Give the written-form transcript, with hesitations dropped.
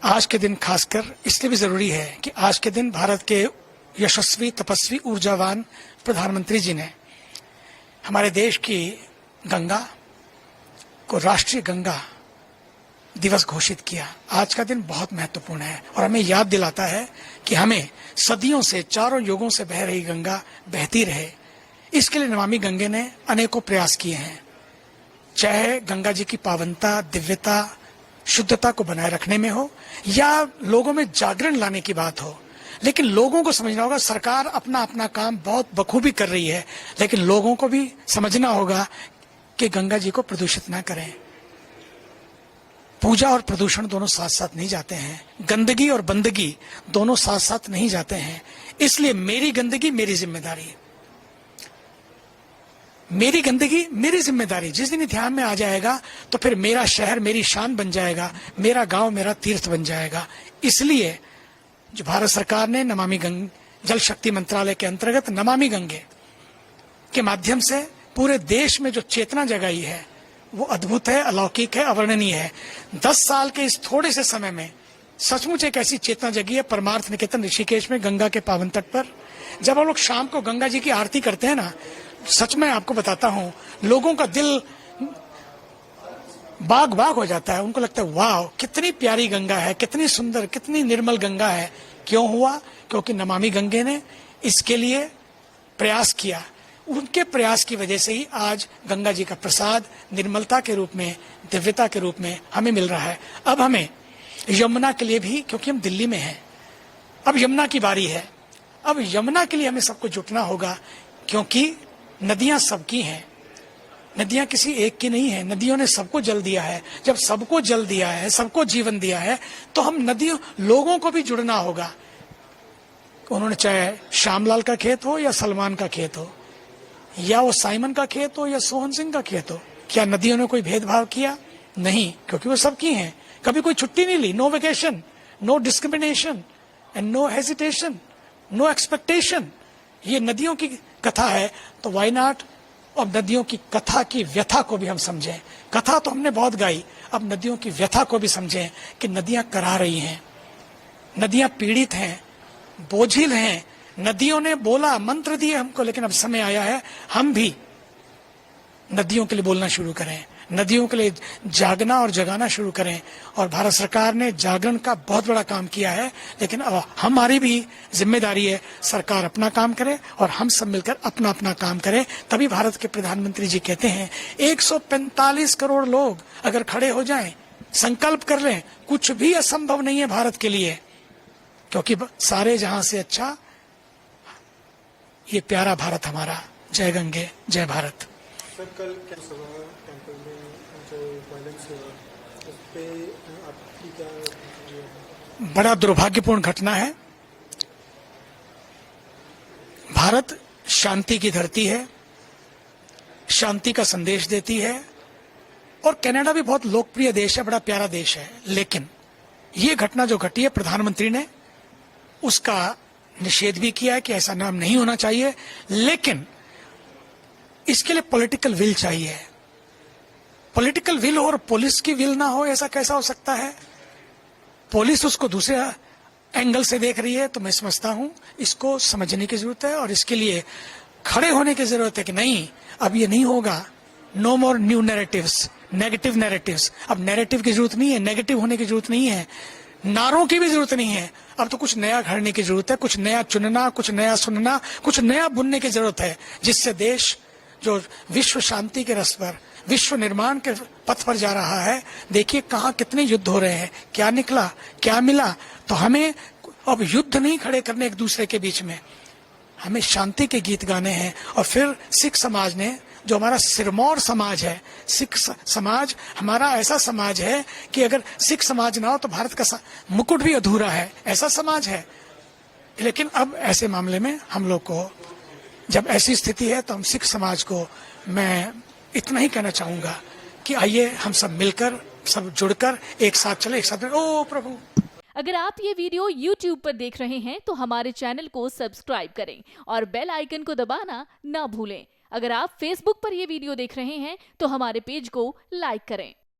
आज के दिन खासकर इसलिए भी जरूरी है कि आज के दिन भारत के यशस्वी, तपस्वी, ऊर्जावान प्रधानमंत्री जी ने हमारे देश की गंगा को राष्ट्रीय गंगा दिवस घोषित किया। आज का दिन बहुत महत्वपूर्ण है और हमें याद दिलाता है कि हमें सदियों से, चारों युगों से बह रही गंगा बहती रहे। इसके लिए नमामि गंगे ने अनेकों प्रयास किए हैं, चाहे गंगा जी की पावनता, दिव्यता, शुद्धता को बनाए रखने में हो या लोगों में जागरण लाने की बात हो। लेकिन लोगों को समझना होगा, सरकार अपना अपना काम बहुत बखूबी कर रही है, लेकिन लोगों को भी समझना होगा कि गंगा जी को प्रदूषित ना करें। पूजा और प्रदूषण दोनों साथ साथ नहीं जाते हैं, गंदगी और बंदगी दोनों साथ साथ नहीं जाते हैं। इसलिए मेरी गंदगी मेरी जिम्मेदारी, मेरी गंदगी मेरी जिम्मेदारी जिस दिन ध्यान में आ जाएगा तो फिर मेरा शहर मेरी शान बन जाएगा, मेरा गांव मेरा तीर्थ बन जाएगा। इसलिए जो भारत सरकार ने नमामि जल शक्ति मंत्रालय के अंतर्गत नमामि गंगे के माध्यम से पूरे देश में जो चेतना जगाई है वो अद्भुत है, अलौकिक है, अवर्णनीय है। 10 साल के इस थोड़े से समय में सचमुच एक ऐसी चेतना जगी है। परमार्थ निकेतन ऋषिकेश में गंगा के पावन तट पर जब हम लोग शाम को गंगा जी की आरती करते हैं ना, सच में आपको बताता हूं, लोगों का दिल बाग बाग हो जाता है। उनको लगता है वाह कितनी प्यारी गंगा है, कितनी सुंदर, कितनी निर्मल गंगा है। क्यों हुआ? क्योंकि नमामि गंगे ने इसके लिए प्रयास किया। उनके प्रयास की वजह से ही आज गंगा जी का प्रसाद निर्मलता के रूप में, दिव्यता के रूप में हमें मिल रहा है। अब हमें यमुना के लिए भी, क्योंकि हम दिल्ली में हैं, अब यमुना की बारी है। अब यमुना के लिए हमें सबको जुटना होगा, क्योंकि नदियां सबकी हैं, नदियां किसी एक की नहीं है। नदियों ने सबको जल दिया है। जब सबको जल दिया है, सबको जीवन दिया है, तो हम नदियों, लोगों को भी जुड़ना होगा। उन्होंने चाहे श्यामलाल का खेत हो या सलमान का खेत हो, या वो साइमन का खेत हो या सोहन सिंह का खेत हो, क्या नदियों ने कोई भेदभाव किया? नहीं, क्योंकि वो सबकी हैं। कभी कोई छुट्टी नहीं ली। No vacation, no discrimination and no hesitation, no expectation. ये नदियों की कथा है, तो वाई नॉट अब नदियों की कथा की व्यथा को भी हम समझें। कथा तो हमने बहुत गाई, अब नदियों की व्यथा को भी समझें कि नदियां करा रही हैं, नदियां पीड़ित हैं, बोझिल हैं। नदियों ने बोला, मंत्र दिए हमको, लेकिन अब समय आया है हम भी नदियों के लिए बोलना शुरू करें, नदियों के लिए जागना और जगाना शुरू करें। और भारत सरकार ने जागरण का बहुत बड़ा काम किया है, लेकिन अब हमारी भी जिम्मेदारी है, सरकार अपना काम करे और हम सब मिलकर अपना अपना काम करें। तभी भारत के प्रधानमंत्री जी कहते हैं 145 करोड़ लोग अगर खड़े हो जाएं, संकल्प कर लें, कुछ भी असंभव नहीं है भारत के लिए, क्योंकि सारे जहां से अच्छा ये प्यारा भारत हमारा। जय गंगे, जय भारत। सर, कल टेंपल में जो वायलेंस हुआ, उस पे आपकी क्या? बड़ा दुर्भाग्यपूर्ण घटना है। भारत शांति की धरती है, शांति का संदेश देती है, और कनाडा भी बहुत लोकप्रिय देश है, बड़ा प्यारा देश है। लेकिन ये घटना जो घटी है, प्रधानमंत्री ने उसका निषेध भी किया है कि ऐसा नाम नहीं होना चाहिए, लेकिन इसके लिए पॉलिटिकल विल चाहिए। पॉलिटिकल विल हो और पुलिस की विल ना हो, ऐसा कैसा हो सकता है? पुलिस उसको दूसरे एंगल से देख रही है, तो मैं समझता हूं इसको समझने की जरूरत है और इसके लिए खड़े होने की जरूरत है कि नहीं, अब ये नहीं होगा। No more new narratives, negative narratives. अब नैरेटिव की जरूरत नहीं है, नेगेटिव होने की जरूरत नहीं है, नारों की भी जरूरत नहीं है। अब तो कुछ नया घड़ने की जरूरत है, कुछ नया चुनना, कुछ नया सुनना, कुछ नया बुनने की जरूरत है, जिससे देश जो विश्व शांति के रस पर, विश्व निर्माण के पथ पर जा रहा है। देखिए कहाँ कितने युद्ध हो रहे हैं, क्या निकला, क्या मिला। तो हमें अब युद्ध नहीं खड़े करने एक दूसरे के बीच में, हमें शांति के गीत गाने हैं। और फिर सिख समाज ने, जो हमारा सिरमौर समाज है, सिख समाज हमारा ऐसा समाज है कि अगर सिख समाज ना हो तो भारत का मुकुट भी अधूरा है, ऐसा समाज है। लेकिन अब ऐसे मामले में हम लोग को, जब ऐसी स्थिति है, तो हम सिख समाज को मैं इतना ही कहना चाहूंगा कि आइए हम सब मिलकर, सब जुड़कर एक साथ चले, एक साथ। ओ प्रभु, अगर आप ये वीडियो YouTube पर देख रहे हैं तो हमारे चैनल को सब्सक्राइब करें और बेल आइकन को दबाना ना भूलें। अगर आप Facebook पर ये वीडियो देख रहे हैं तो हमारे पेज को लाइक करें।